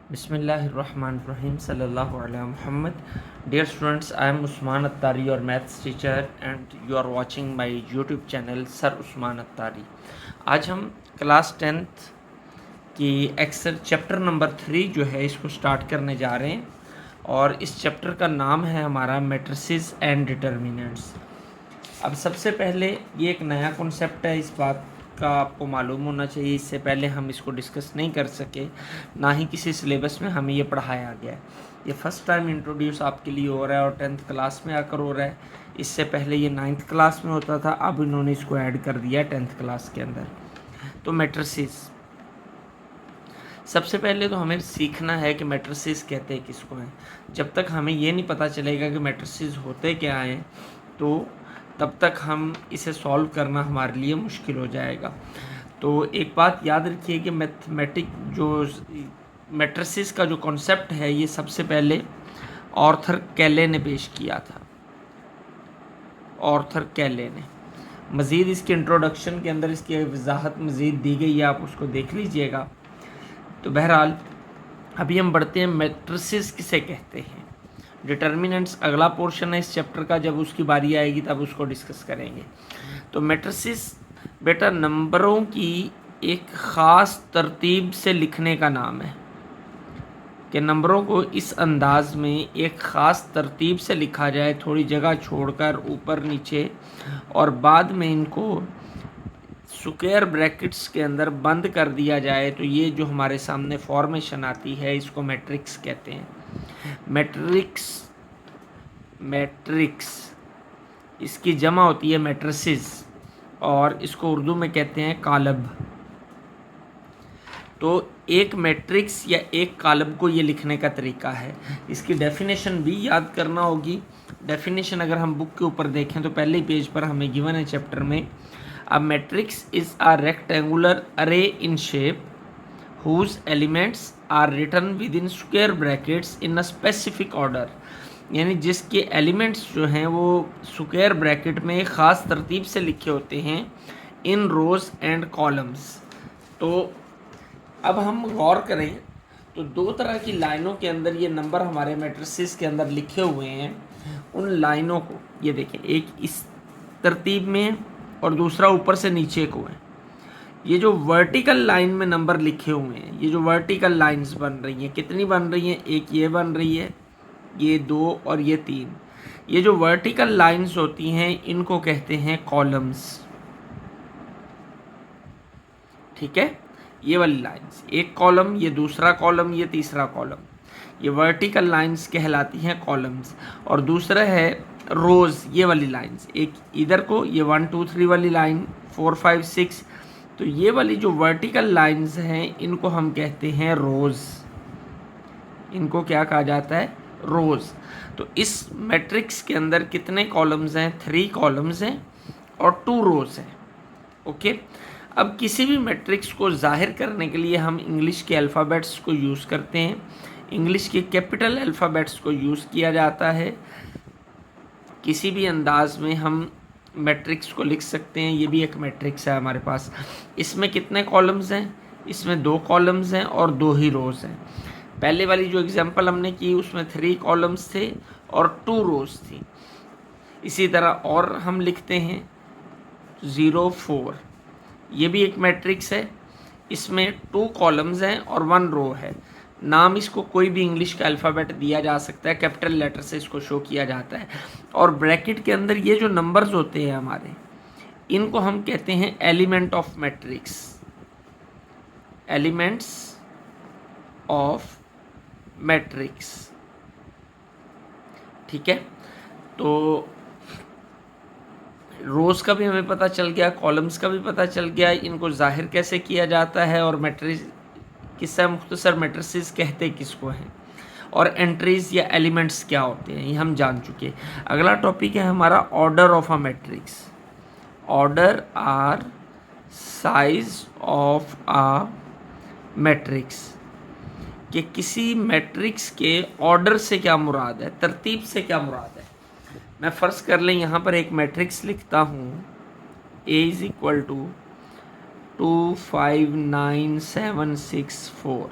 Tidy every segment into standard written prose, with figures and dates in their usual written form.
Bismillahirrahmanirrahim. Sallallahu alaihi Muhammad. Dear students, I am Usman Attari, your maths teacher, and you are watching my YouTube channel Sir Usman Attari. आज हम class 10th की Excel chapter number 3 जो है इसको start करने जा रहे हैं और इस चैप्टर का नाम है हमारा मैट्रिसेस एंड डिटर्मिनेंट्स। अब सबसे पहले ये एक नया कॉन्सेप्ट है, इस बात का आपको मालूम होना चाहिए। इससे पहले हम इसको डिस्कस नहीं कर सके, ना ही किसी सिलेबस में हमें ये पढ़ाया गया है। ये फर्स्ट टाइम इंट्रोड्यूस आपके लिए हो रहा है और 10th क्लास में आकर हो रहा है। इससे पहले ये 9th क्लास में होता था, अब इन्होंने इसको ऐड कर दिया 10th क्लास के अंदर। तो मैट्रिसेस, सबसे पहले तो हमें सीखना है कि मैट्रिसेस कहते हैं किसको हैं। जब तक हमें ये नहीं पता चलेगा कि मैट्रिसेस होते क्या हैं, तो तब तक हम इसे सॉल्व करना हमारे लिए मुश्किल हो जाएगा। तो एक बात याद रखिए कि मैट्रिसेस का जो कॉन्सेप्ट है ये सबसे पहले आर्थर कैले ने पेश किया था। आर्थर कैले ने मज़ीद इसके इंट्रोडक्शन के अंदर इसकी वजाहत मज़ीद दी गई है, आप उसको देख लीजिएगा। तो बहरहाल अभी हम बढ़ते हैं मैट्रिसेस किसे कहते हैं। डिटर्मिनेंट्स अगला पोर्शन है इस चैप्टर का, जब उसकी बारी आएगी तब उसको डिस्कस करेंगे। तो मैट्रिसेस बेटा नंबरों की एक ख़ास तरतीब से लिखने का नाम है, कि नंबरों को इस अंदाज में एक ख़ास तरतीब से लिखा जाए, थोड़ी जगह छोड़कर ऊपर नीचे, और बाद में इनको स्क्वायर ब्रैकेट्स के अंदर बंद कर दिया जाए। तो ये जो हमारे सामने फॉर्मेशन आती है इसको मैट्रिक्स कहते हैं। मैट्रिक्स इसकी जमा होती है मैट्रिसेस, और इसको उर्दू में कहते हैं कालब। तो एक मैट्रिक्स या एक कालब को ये लिखने का तरीका है। इसकी डेफिनेशन भी याद करना होगी। डेफिनेशन अगर हम बुक के ऊपर देखें तो पहले ही पेज पर हमें गिवन है चैप्टर में, a matrix is a rectangular array in shape whose elements are written within square brackets in a specific order। यानी जिसके एलिमेंट्स जो हैं वो स्क्वायर ब्रैकेट में एक ख़ास तरतीब से लिखे होते हैं, इन रोज़ एंड कॉलम्स। तो अब हम गौर करें तो दो तरह की लाइनों के अंदर ये नंबर हमारे मैट्रिसेस के अंदर लिखे हुए हैं। उन लाइनों को ये देखें, एक इस तरतीब में और दूसरा ऊपर से नीचे को है। ये जो वर्टिकल लाइन में नंबर लिखे हुए हैं, ये जो वर्टिकल लाइंस बन रही हैं, कितनी बन रही हैं? एक ये बन रही है, ये 2 और ये 3। ये जो वर्टिकल लाइंस होती हैं इनको कहते हैं कॉलम्स। ठीक है, ये वाली लाइंस, एक कॉलम, ये दूसरा कॉलम, ये तीसरा कॉलम, ये वर्टिकल लाइंस कहलाती हैं कॉलम्स। और दूसरा है रोज़, ये वाली लाइंस, एक इधर को, ये 1 2 3 वाली लाइन, 4 5 6। तो ये वाली जो वर्टिकल लाइंस हैं इनको हम कहते हैं रोज़। इनको क्या कहा जाता है? रोज़। तो इस मैट्रिक्स के अंदर कितने कॉलम्स हैं? 3 कॉलम्स हैं और 2 रोज़ हैं। ओके, अब किसी भी मैट्रिक्स को जाहिर करने के लिए हम इंग्लिश के अल्फ़ाबेट्स को यूज़ करते हैं। इंग्लिश के कैपिटल अल्फ़ाबेट्स को यूज़ किया जाता है। किसी भी अंदाज में हम मैट्रिक्स को लिख सकते हैं। ये भी एक मैट्रिक्स है हमारे पास। इसमें कितने कॉलम्स हैं? इसमें 2 कॉलम्स हैं और 2 ही रोज़ हैं। पहले वाली जो एग्जांपल हमने की उसमें 3 कॉलम्स थे और 2 रोज़ थी। इसी तरह और हम लिखते हैं 0 4, ये भी एक मैट्रिक्स है। इसमें 2 कॉलम्स हैं और 1 रो है। नाम इसको कोई भी इंग्लिश का अल्फ़ाबेट दिया जा सकता है, कैपिटल लेटर से इसको शो किया जाता है। और ब्रैकेट के अंदर ये जो नंबर्स होते हैं हमारे, इनको हम कहते हैं element of matrix. Elements of matrix. ठीक है, तो रोज़ का भी हमें पता चल गया, कॉलम्स का भी पता चल गया, इनको जाहिर कैसे किया जाता है, और मैट्रिक्स किस्सा मुख्तसर मैट्रिसेस कहते किसको हैं, और एंट्रीज या एलिमेंट्स क्या होते हैं, ये हम जान चुके। अगला टॉपिक है हमारा order of a matrix. Order or size of a matrix, कि किसी मैट्रिक्स के ऑर्डर से क्या मुराद है, तरतीब से क्या मुराद है। मैं फ़र्ज़ कर लें यहाँ पर एक मैट्रिक्स लिखता हूँ, A इज़ इक्वल टू 2 5 9 7 6 4।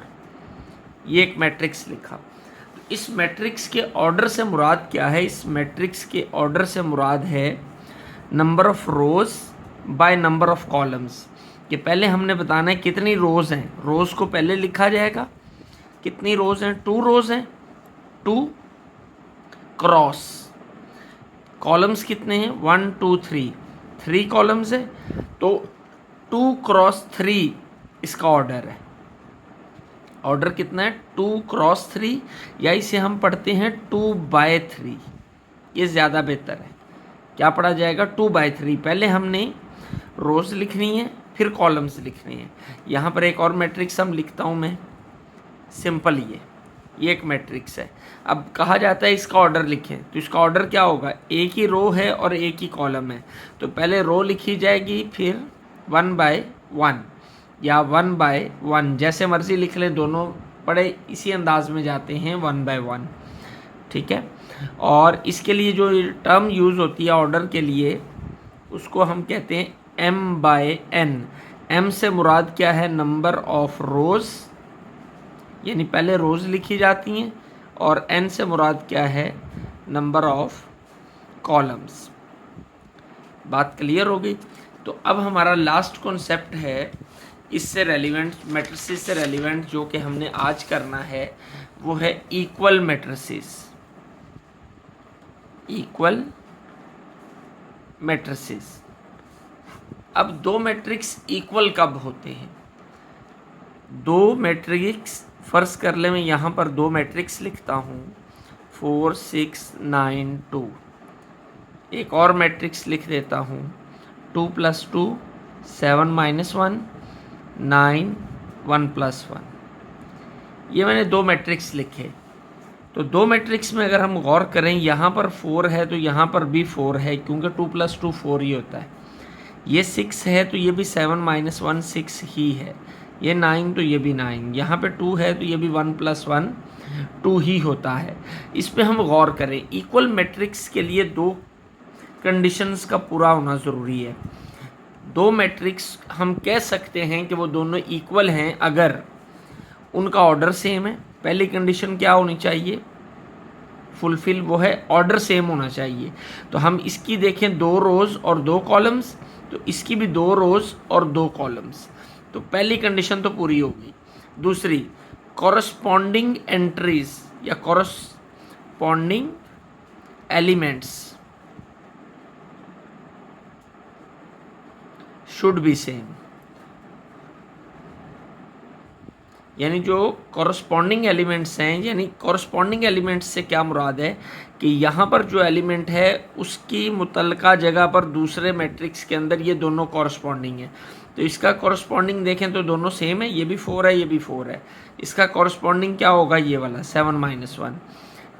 ये एक मैट्रिक्स लिखा। तो इस मैट्रिक्स के ऑर्डर से मुराद क्या है? इस मैट्रिक्स के ऑर्डर से मुराद है number of rose by number of columns. कि पहले हमने बताना है कितनी रोज हैं, रोज को पहले लिखा जाएगा। कितनी रोज हैं? 2 रोज हैं, 2 क्रॉस कॉलम्स कितने हैं? 1 2 3 कॉलम्स है, तो 2 क्रॉस 3 इसका ऑर्डर है। ऑर्डर कितना है? 2 क्रॉस 3, या इसे हम पढ़ते हैं 2/3। ये ज़्यादा बेहतर है। क्या पढ़ा जाएगा? 2/3। पहले हमने रोज लिखनी है, फिर कॉलम्स लिखनी है। यहाँ पर एक और मैट्रिक्स हम लिखता हूँ मैं, सिंपल। ये एक मैट्रिक्स है। अब कहा जाता है इसका ऑर्डर लिखें, तो इसका ऑर्डर क्या होगा? एक ही रो है और एक ही कॉलम है, तो पहले रो लिखी जाएगी, फिर 1/1 या 1/1, जैसे मर्जी लिख लें, दोनों पढ़े इसी अंदाज में जाते हैं 1/1। ठीक है। और इसके लिए जो टर्म यूज़ होती है ऑर्डर के लिए, उसको हम कहते हैं m/n। m से मुराद क्या है? नंबर ऑफ रोज़, यानी पहले रोज़ लिखी जाती हैं, और n से मुराद क्या है? Number of columns. बात क्लियर हो गई? तो अब हमारा लास्ट कॉन्सेप्ट है इससे रेलिवेंट, मैट्रिसेस से रेलिवेंट, जो कि हमने आज करना है, वो है इक्वल मैट्रिसेस। Equal matrices. अब दो मैट्रिक्स इक्वल कब होते हैं? दो मैट्रिक्स, फर्ज कर ले मैं यहाँ पर दो मैट्रिक्स लिखता हूँ, 4 6 9 2। एक और मैट्रिक्स लिख देता हूँ, 2 + 2 7 - 1 9 1 + 1। ये मैंने दो मैट्रिक्स लिखे। तो दो मैट्रिक्स में अगर हम गौर करें, यहाँ पर 4 है तो यहाँ पर भी 4 है, क्योंकि 2 + 2 4 ही होता है। ये 6 है तो ये भी 7 - 1 6 ही है। ये 9 तो ये भी 9। यहाँ पे 2 है तो ये भी 1 + 1 2 ही होता है। इस पे हम गौर करें। इक्वल मैट्रिक्स के लिए दो कंडीशंस का पूरा होना ज़रूरी है। दो मैट्रिक्स हम कह सकते हैं कि वो दोनों इक्वल हैं अगर उनका ऑर्डर सेम है। पहली कंडीशन क्या होनी चाहिए? फुलफिल, वो है ऑर्डर सेम होना चाहिए। तो हम इसकी देखें 2 रोज़ और 2 कॉलम्स, तो इसकी भी 2 रोज़ और 2 कॉलम्स। तो पहली कंडीशन तो पूरी होगी। दूसरी, कॉरस्पॉन्डिंग एंट्रीज या corresponding elements should be same. यानी जो कॉरस्पॉन्डिंग एलिमेंट्स हैं, यानी कॉरस्पॉन्डिंग एलिमेंट्स से क्या मुराद है कि यहाँ पर जो एलिमेंट है उसकी मुतल्लिका जगह पर दूसरे मैट्रिक्स के अंदर ये दोनों कॉरस्पॉन्डिंग है। तो इसका कॉरस्पॉन्डिंग देखें तो दोनों सेम है, ये भी 4 है, ये भी 4 है। इसका कॉरस्पॉन्डिंग क्या होगा? ये वाला 7 - 1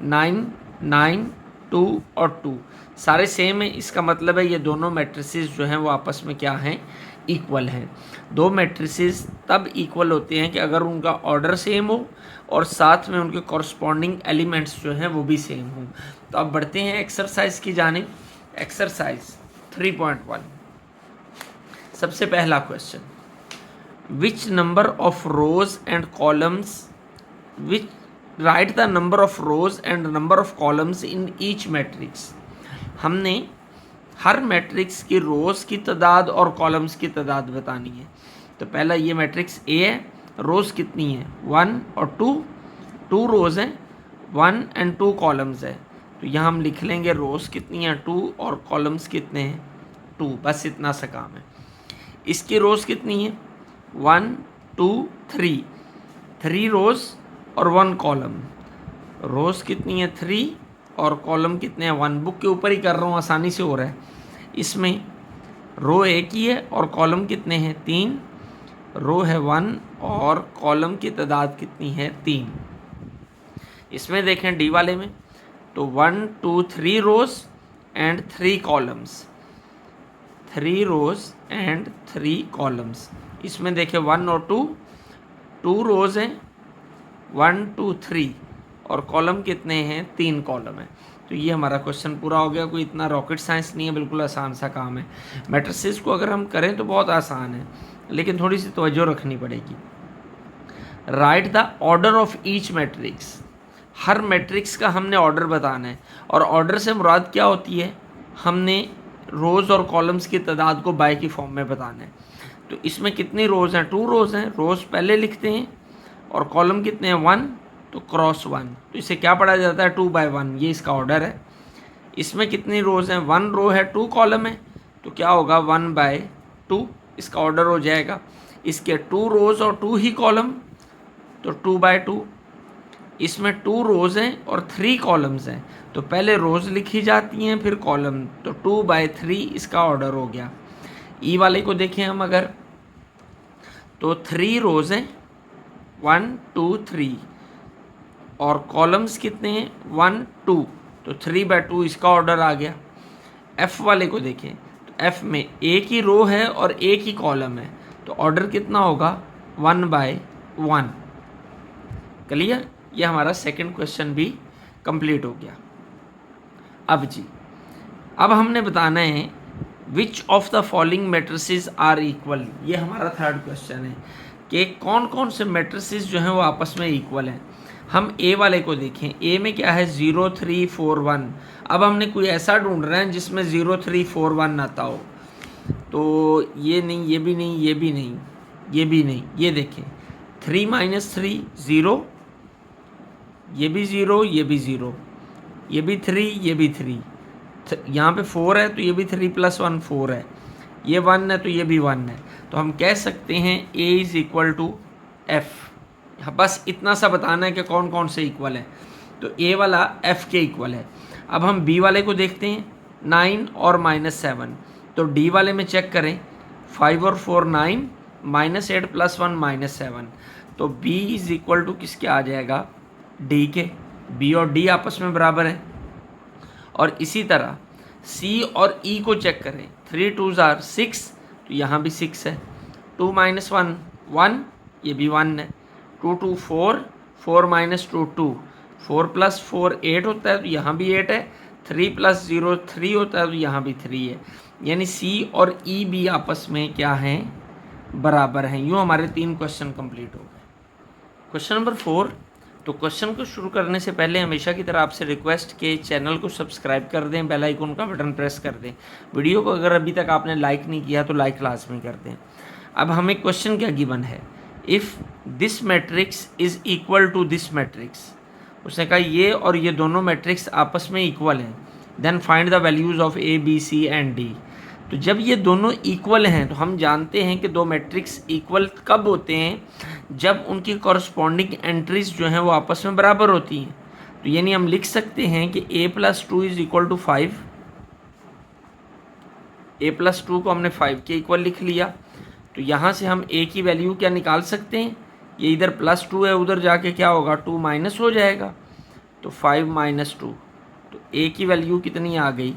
9 9 2 और 2 सारे सेम है। इसका मतलब है ये दोनों मैट्रिसेस जो हैं वो आपस में क्या हैं? इक्वल हैं। दो मैट्रिसेस तब इक्वल होते हैं कि अगर उनका ऑर्डर सेम हो और साथ में उनके कॉरस्पॉन्डिंग एलिमेंट्स जो हैं वो भी सेम हों। तो अब बढ़ते हैं एक्सरसाइज की जानिब। एक्सरसाइज 3.1। सबसे पहला question, which number of rose and columns, which right the number of rose and number of columns in each matrix. हमने हर मैट्रिक्स की रोज़ की तादाद और कॉलम्स की तादाद बतानी है। तो पहला ये मैट्रिक्स ए है, रोज़ कितनी है? 1 और 2, 2 रोज़ हैं, 1 और 2 कॉलम्स है। तो यहाँ हम लिख लेंगे रोज़ कितनी हैं 2 और कॉलम्स कितने हैं 2, बस इतना सा काम है। इसकी रोज़ कितनी है? 1 2 3, 3 रोज़ और 1 कॉलम। रोज़ कितनी है? 3 और कॉलम कितने हैं? 1। बुक के ऊपर ही कर रहा हूँ, आसानी से हो रहा है। इसमें रो एक ही है और कॉलम कितने हैं? 3। रो है 1 और कॉलम की तादाद कितनी है? 3। इसमें देखें डी वाले में तो 1 2 3 rows and 3 columns, 3 rows and 3 columns. इसमें देखें 1 और 2, 2 रोज़ हैं, 1 2 3 और कॉलम कितने हैं? 3 कॉलम है। तो ये हमारा क्वेश्चन पूरा हो गया। कोई इतना रॉकेट साइंस नहीं है, बिल्कुल आसान सा काम है। मैट्रिसेस को अगर हम करें तो बहुत आसान है, लेकिन थोड़ी सी तवज्जो रखनी पड़ेगी। Right the order of each matrix, her matrix का हमने ऑर्डर बताना है, और ऑर्डर से मुराद क्या होती है, हमने रोज़ और कॉलम्स की तादाद को बाय की फॉर्म में बताना है। तो इसमें कितनी रोज़ हैं, 2 रोज़ हैं, रोज़ पहले लिखते हैं, और कॉलम कितने हैं, 1, तो क्रॉस 1, तो इसे क्या पढ़ा जाता है, 2 by 1, ये इसका ऑर्डर है। इसमें कितनी रोज़ हैं, 1 रो है, 2 कॉलम है, तो क्या होगा 1 by 2, इसका ऑर्डर हो जाएगा। इसके 2 रोज़ और 2 ही कॉलम, तो 2 by 2। इसमें 2 रोज़ हैं और 3 कॉलम्स हैं, तो पहले रोज़ लिखी जाती हैं फिर कॉलम, तो 2 by 3 इसका ऑर्डर हो गया। ई वाले को देखें हम अगर, तो 3 रोज़ हैं, 1 2 3, और कॉलम्स कितने हैं, 1 2, तो 3 by 2 इसका ऑर्डर आ गया। एफ़ वाले को देखें, तो एफ़ में एक ही रो है और एक ही कॉलम है, तो ऑर्डर कितना होगा, 1 by 1। क्लियर, ये हमारा सेकंड क्वेश्चन भी कंप्लीट हो गया। अब हमने बताना है which of the following matrices are equal, ये हमारा थर्ड क्वेश्चन है कि कौन कौन से मैट्रिसेस जो हैं वो आपस में इक्वल हैं। हम ए वाले को देखें, ए में क्या है, 0 3 4 1। अब हमने कोई ऐसा ढूंढ रहे हैं जिसमें 0 3 4 1 आता हो, तो ये नहीं, ये भी नहीं, ये भी नहीं, ये भी नहीं। ये देखें 3 - 3 0, ये भी 0, ये भी 0, ये भी 3, ये भी 3, यहाँ पे 4 है तो ये भी 3 + 1 4 है, ये 1 है तो ये भी 1 है। तो हम कह सकते हैं A is equal to F। बस इतना सा बताना है कि कौन कौन से इक्वल है, तो A वाला F के इक्वल है। अब हम B वाले को देखते हैं, 9 और -7, तो D वाले में चेक करें, 5 और 4 9, -8 + 1 -7, तो B इज़ इक्वल टू किसके आ जाएगा, D के। B और D आपस में बराबर है। और इसी तरह C और E को चेक करें, 3 2s are 6, तो यहाँ भी 6 है। 2 - 1 1, ये भी 1 है। 2 2 4, 4 - 2 2, 4 + 4 8 होता है, तो यहाँ भी 8 है। 3 + 0 3 होता है, तो यहाँ भी 3 है। यानी C और E भी आपस में क्या हैं, बराबर हैं। यूँ हमारे 3 क्वेश्चन कंप्लीट हो गए। क्वेश्चन नंबर 4, तो क्वेश्चन को शुरू करने से पहले हमेशा की तरह आपसे रिक्वेस्ट के चैनल को सब्सक्राइब कर दें, बेल आइकन का बटन प्रेस कर दें। वीडियो को अगर अभी तक आपने लाइक नहीं किया तो लाइक लाजमी कर दें। अब हमें क्वेश्चन क्या गिवन है, if this matrix is equal to this matrix, उसने कहा ये और ये दोनों मैट्रिक्स आपस में इक्वल हैं, then find the values of A B C and D। तो जब ये दोनों इक्वल हैं, तो हम जानते हैं कि दो मैट्रिक्स इक्वल कब होते हैं, जब उनकी कॉरस्पॉन्डिंग एंट्रीज जो हैं वो आपस में बराबर होती हैं। तो यानी हम लिख सकते हैं कि A + 2 is equal to 5, A + 2 को हमने 5 के इक्वल लिख लिया। तो यहाँ से हम A की वैल्यू क्या निकाल सकते हैं, ये इधर +2 है, उधर जाके क्या होगा, 2 माइनस हो जाएगा, तो 5 - 2, तो A की वैल्यू कितनी आ गई,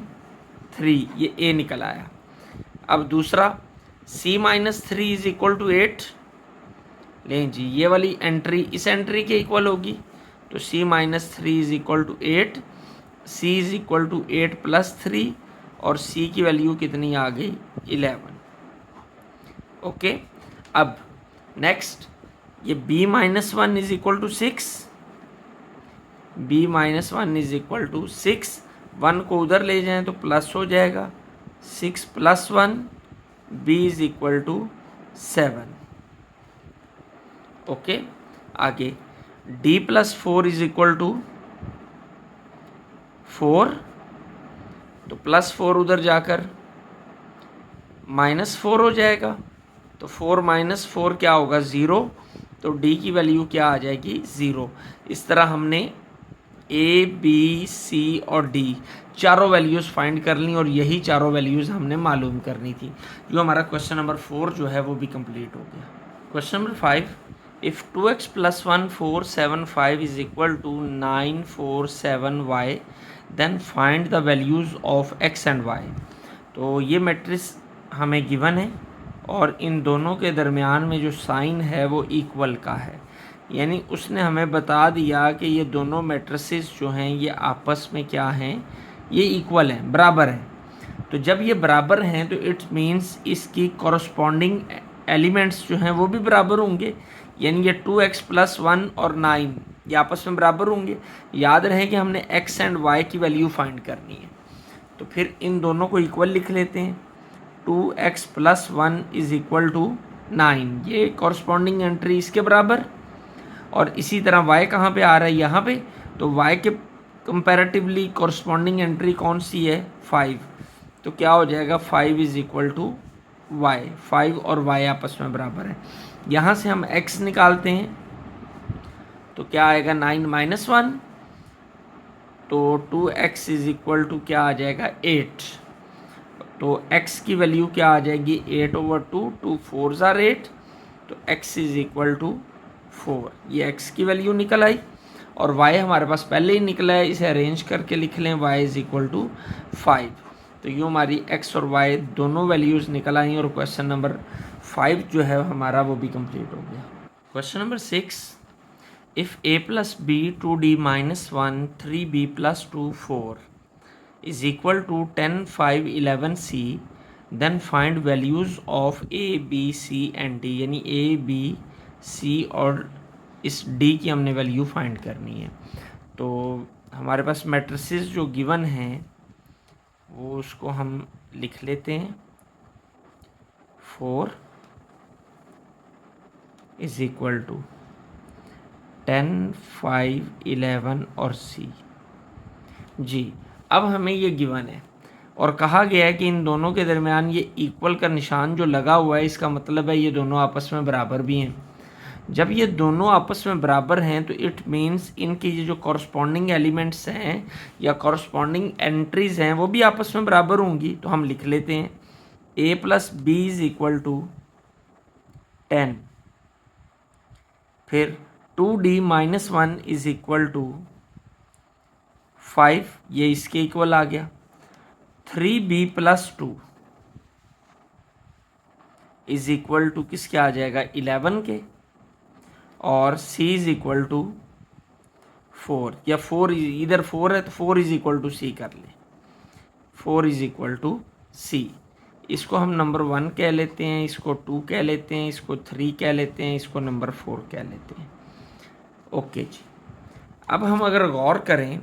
3, ये A निकल आया। अब दूसरा C - 3 इज़ इक्वल टू 8, लें जी, ये वाली एंट्री इस एंट्री के इक्वल होगी, तो C - 3 is equal to 8, C is equal to 8 + 3, और C की वैल्यू कितनी आ गई, 11। ओके, अब नेक्स्ट ये B - 1 is equal to 6, B - 1 is equal to 6, 1 को उधर ले जाएं तो प्लस हो जाएगा, 6 + 1, B is equal to 7। Okay, आगे D + 4 इज़ इक्वल टू 4, तो +4 उधर जाकर -4 हो जाएगा, तो 4 - 4 क्या होगा, 0, तो D की वैल्यू क्या आ जाएगी, 0। इस तरह हमने A B C और D चारों वैल्यूज़ फाइंड कर ली, और यही चारों वैल्यूज़ हमने मालूम करनी थी। जो हमारा क्वेश्चन नंबर 4 जो है वो भी कंप्लीट हो गया। Question number 5, if 2x + 1 4 7 5 is equal to 9 4 7 y, then find the values of x and y। तो ये मैट्रिक्स हमें गिवन है, और इन दोनों के दरमियान में जो साइन है वो इक्वल का है, यानी उसने हमें बता दिया कि ये दोनों मैट्रिसेस जो हैं ये आपस में क्या हैं, ये इक्वल हैं, बराबर हैं। तो जब ये बराबर हैं तो इट्स मीन्स इसकी कॉरस्पॉन्डिंग एलिमेंट्स जो हैं वो भी बराबर होंगे, यानी ये 2x प्लस 1 और 9 ये आपस में बराबर होंगे। याद रहे कि हमने x एंड y की वैल्यू फाइंड करनी है, तो फिर इन दोनों को इक्वल लिख लेते हैं। 2x plus 1 is equal to 9, ये कॉरस्पॉन्डिंग एंट्री इसके बराबर। और इसी तरह y कहाँ पे आ रहा है, यहाँ पे, तो y के कंपैरेटिवली कॉरस्पॉन्डिंग एंट्री कौन सी है, 5। तो क्या हो जाएगा, 5 इज इक्वल टू y, 5 और y आपस में बराबर है। यहाँ से हम x निकालते हैं, तो क्या आएगा 9 माइनस 1, तो 2x इज इक्वल टू क्या आ जाएगा 8। तो x की वैल्यू क्या आ जाएगी 8/2, 2 4s are 8, तो x इज इक्वल टू 4। ये x की वैल्यू निकल आई और y हमारे पास पहले ही निकला है, इसे अरेंज करके लिख लें, y इज इक्वल टू 5। तो यूँ हमारी x और y दोनों वैल्यूज़ निकल आई और क्वेश्चन नंबर 5 जो है हमारा वो भी कंप्लीट हो गया। Question number 6, if a plus b 2d minus 1 3b plus 2 4 is equal to 10 5 11 c, then find values of a b c and d, यानी a b c और इस d की हमने वैल्यू फाइंड करनी है। तो हमारे पास मैट्रिसेस जो गिवन हैं वो उसको हम लिख लेते हैं। 4 इज इक्वल टू 10 5 11 और c। जी, अब हमें ये गिवन है और कहा गया है कि इन दोनों के दरमियान ये इक्वल का निशान जो लगा हुआ है, इसका मतलब है ये दोनों आपस में बराबर भी हैं। जब ये दोनों आपस में बराबर हैं तो इट मीन्स इनकी ये जो कॉरस्पॉन्डिंग एलिमेंट्स हैं या कॉरस्पॉन्डिंग एंट्रीज हैं वो भी आपस में बराबर होंगी। तो हम लिख लेते हैं a plus b is equal to 10, फिर 2d minus 1 is equal to 5, ये इसके इक्वल आ गया। 3b plus 2 is equal to किसके आ जाएगा 11 के, और c इज इक्वल टू 4, या 4 इधर 4 है तो 4 इज इक्वल टू c कर ले, 4 इज इक्वल टू c। इसको हम नंबर 1 कह लेते हैं, इसको 2 कह लेते हैं, इसको 3 कह लेते हैं, इसको नंबर 4 कह लेते हैं। ओके जी, अब हम अगर गौर करें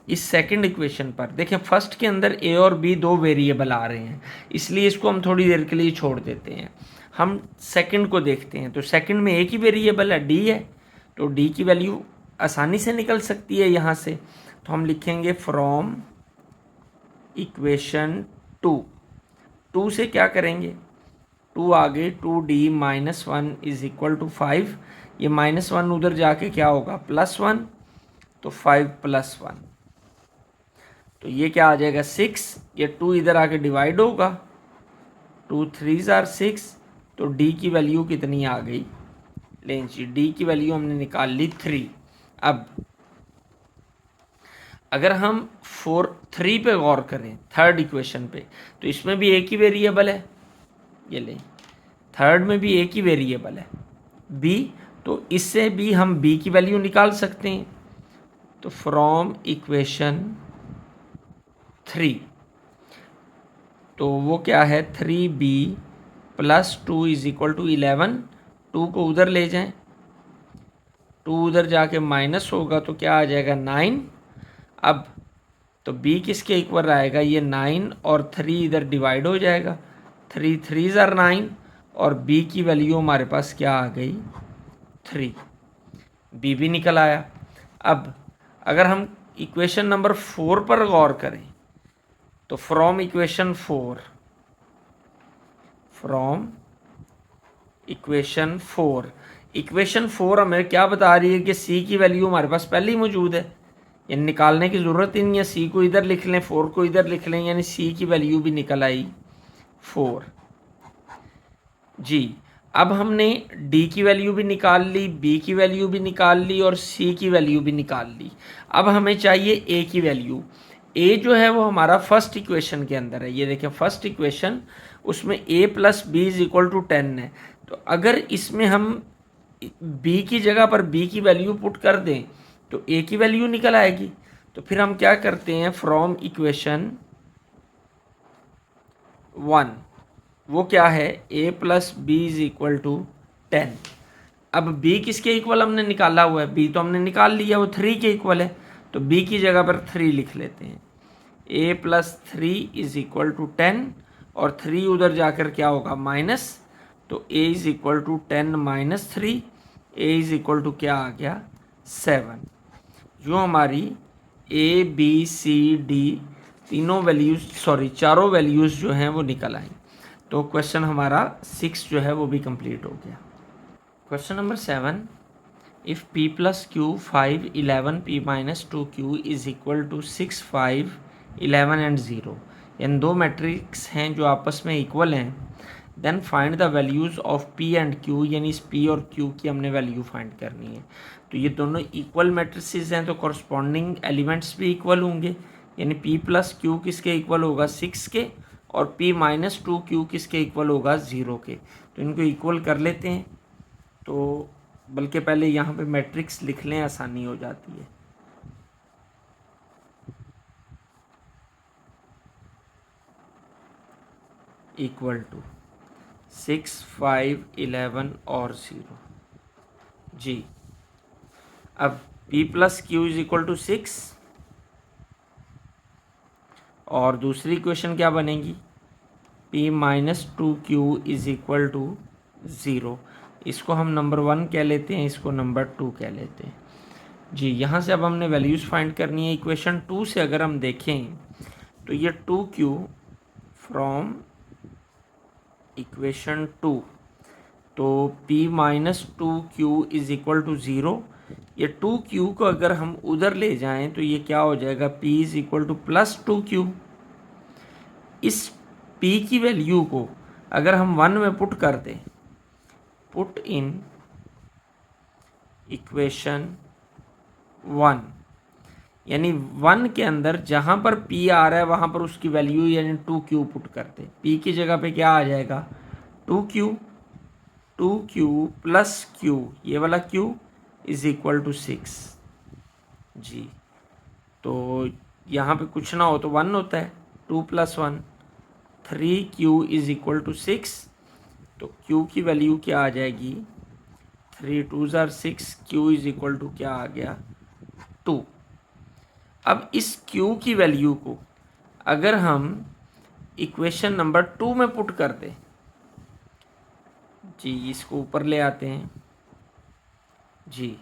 इस सेकंड इक्वेशन पर, देखें फर्स्ट के अंदर a और b दो वेरिएबल आ रहे हैं, इसलिए इसको हम थोड़ी देर के लिए छोड़ देते हैं। हम सेकंड को देखते हैं, तो सेकंड में एक ही वेरिएबल है, d है, तो d की वैल्यू आसानी से निकल सकती है यहाँ से। तो हम लिखेंगे फ्रॉम इक्वेशन 2 से क्या करेंगे, 2 आगे 2d minus 1 is equal to 5, ये माइनस 1 उधर जाके क्या होगा प्लस 1, तो 5 प्लस 1, तो ये क्या आ जाएगा 6, ये 2 इधर आके डिवाइड होगा, 2 3s are 6, तो d की वैल्यू कितनी आ गई, लें जी d की वैल्यू हमने निकाल ली 3। अब अगर हम 3 पे गौर करें थर्ड इक्वेशन पे, तो इसमें भी एक ही वेरिएबल है, ये लें थर्ड में भी एक ही वेरिएबल है b, तो इससे भी हम b की वैल्यू निकाल सकते हैं। तो फ्रॉम इक्वेशन 3, तो वो क्या है 3b plus 2 is equal to 11, 2 को उधर ले जाएं, 2 उधर जाके माइनस होगा तो क्या आ जाएगा 9। अब तो b किसके इक्वल आएगा, ये 9 और 3 इधर डिवाइड हो जाएगा, 3 3s are 9 और b की वैल्यू हमारे पास क्या आ गई 3, b भी निकल आया। अब अगर हम इक्वेशन नंबर 4 पर गौर करें, तो फ्रॉम इक्वेशन 4 हमें क्या बता रही है कि c की वैल्यू हमारे पास पहले ही मौजूद है, यानी निकालने की ज़रूरत ही नहीं है, c को इधर लिख लें 4 को इधर लिख लें, यानी c की वैल्यू भी निकल आई 4 जी। अब हमने d की वैल्यू भी निकाल ली, b की वैल्यू भी निकाल ली और c की वैल्यू भी निकाल ली। अब हमें चाहिए a की वैल्यू। a जो है वो हमारा फर्स्ट इक्वेशन के अंदर है, ये देखें फर्स्ट इक्वेशन, उसमें a plus b is equal to 10 है। तो अगर इसमें हम b की जगह पर b की वैल्यू पुट कर दें तो a की वैल्यू निकल आएगी। तो फिर हम क्या करते हैं, फ्रॉम इक्वेशन 1, वो क्या है a plus b is equal to 10, अब b किसके इक्वल हमने निकाला हुआ है, b तो हमने निकाल लिया, वो 3 के इक्वल है, तो b की जगह पर 3 लिख लेते हैं। a plus 3 is equal to 10 और 3 उधर जाकर क्या होगा माइनस, तो a is equal to 10 minus 3, a is equal to क्या आ गया 7। जो हमारी a b c d तीनों वैल्यूज चारों वैल्यूज जो हैं वो निकल आई। तो क्वेश्चन हमारा 6 जो है वो भी कंप्लीट हो गया। Question number 7, if p plus q 5 11 p minus 2q is equal to 6 5 11 and 0, यानी दो मैट्रिक्स हैं जो आपस में इक्वल हैं, then find the values of p and q, यानी इस p और q की हमने वैल्यू फाइंड करनी है। तो ये दोनों इक्वल मैट्रिसेस हैं तो कॉरस्पॉन्डिंग एलिमेंट्स भी इक्वल होंगे, यानी p प्लस क्यू किसके इक्वल होगा 6 के और p माइनस 2q किसके इक्वल होगा 0 के। तो इनको इक्वल कर लेते हैं, तो बल्कि पहले यहाँ पे मैट्रिक्स लिख लें, आसानी हो जाती है। इक्वल टू 6 5 11 और 0 जी। अब p plus q is equal to 6 और दूसरी इक्वेशन क्या बनेगी, p minus 2q is equal to 0। इसको हम नंबर 1 कह लेते हैं, इसको नंबर 2 कह लेते हैं जी। यहाँ से अब हमने वैल्यूज़ फाइंड करनी है। इक्वेशन 2 से अगर हम देखें तो ये 2q फ्रॉम इक्वेशन 2, तो p minus 2q is equal to 0। ये 2q को अगर हम उधर ले जाएं तो ये क्या हो जाएगा, p is equal two plus 2q। इस p की वैल्यू को अगर हम 1 में पुट कर दें, पुट इन इक्वेशन 1, यानी 1 के अंदर जहाँ पर p आ रहा है वहाँ पर उसकी वैल्यू यानी 2q पुट करते हैं। p की जगह पे क्या आ जाएगा 2q प्लस q, ये वाला q इज इक्वल टू 6 जी। तो यहाँ पे कुछ ना हो तो 1 होता है, 2 plus 1 3q is equal to 6। तो q की वैल्यू क्या आ जाएगी, 3 2 ज़ार 6, q इज इक्वल टू क्या आ गया 2। अब इस q की वैल्यू को अगर हम इक्वेशन नंबर 2 में पुट कर दें जी, इसको ऊपर ले आते हैं जी।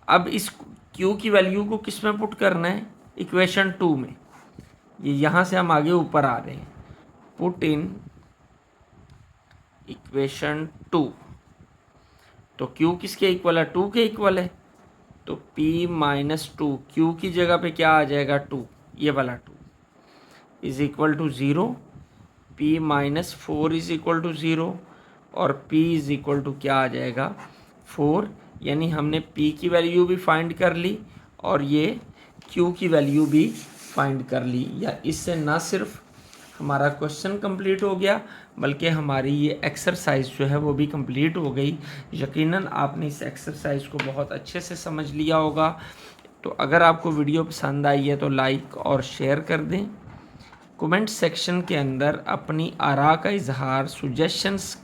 अब इस q की वैल्यू को किस में पुट करना है, इक्वेशन 2 में। ये यहाँ से हम आगे ऊपर आ रहे हैं, पुट इन इक्वेशन 2। तो q किसके इक्वल है, 2 के इक्वल है, तो p माइनस 2, q की जगह पे क्या आ जाएगा 2, ये वाला 2 is equal to 0, p minus 4 is equal to 0 और p इज इक्वल टू क्या आ जाएगा 4। यानी हमने p की वैल्यू भी फाइंड कर ली और ये q की वैल्यू भी फाइंड कर ली। या इससे ना सिर्फ हमारा क्वेश्चन कंप्लीट हो गया बल्कि हमारी ये एक्सरसाइज जो है वो भी कंप्लीट हो गई। यकीनन आपने इस एक्सरसाइज को बहुत अच्छे से समझ लिया होगा। तो अगर आपको वीडियो पसंद आई है तो लाइक और शेयर कर दें। कमेंट सेक्शन के अंदर अपनी आरा का इजहार, सजेशंस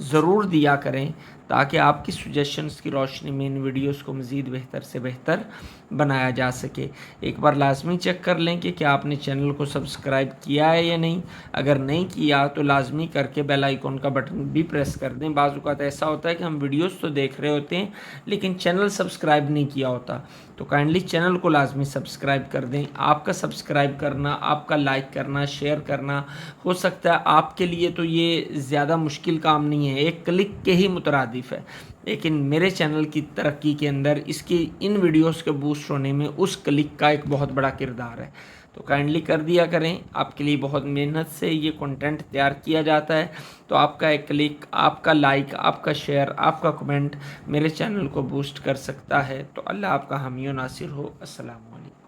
ज़रूर दिया करें ताकि आपकी सजेशंस की रोशनी में इन वीडियोस को मज़ीद बेहतर से बेहतर बनाया जा सके। एक बार लाजमी चेक कर लें कि क्या आपने चैनल को सब्सक्राइब किया है या नहीं। अगर नहीं किया तो लाजमी करके बेल आइकॉन का बटन भी प्रेस कर दें। बाज़ औक़ात ऐसा होता है कि हम वीडियोस तो देख रहे होते हैं लेकिन चैनल सब्सक्राइब नहीं किया होता, तो काइंडली चैनल को लाजमी सब्सक्राइब कर दें। आपका सब्सक्राइब करना, आपका लाइक करना, शेयर करना, हो सकता है आपके लिए तो ये ज़्यादा मुश्किल काम नहीं है, एक क्लिक के ही मुतरादिफ है, लेकिन मेरे चैनल की तरक्की के अंदर इसकी इन वीडियोस के बूस्ट होने में उस क्लिक का एक बहुत बड़ा किरदार है। तो काइंडली कर दिया करें। आपके लिए बहुत मेहनत से ये कंटेंट तैयार किया जाता है, तो आपका एक क्लिक, आपका लाइक, आपका शेयर, आपका कमेंट मेरे चैनल को बूस्ट कर सकता है। तो अल्लाह आपका हामी व नासिर हो। अस्सलाम वालेकुम।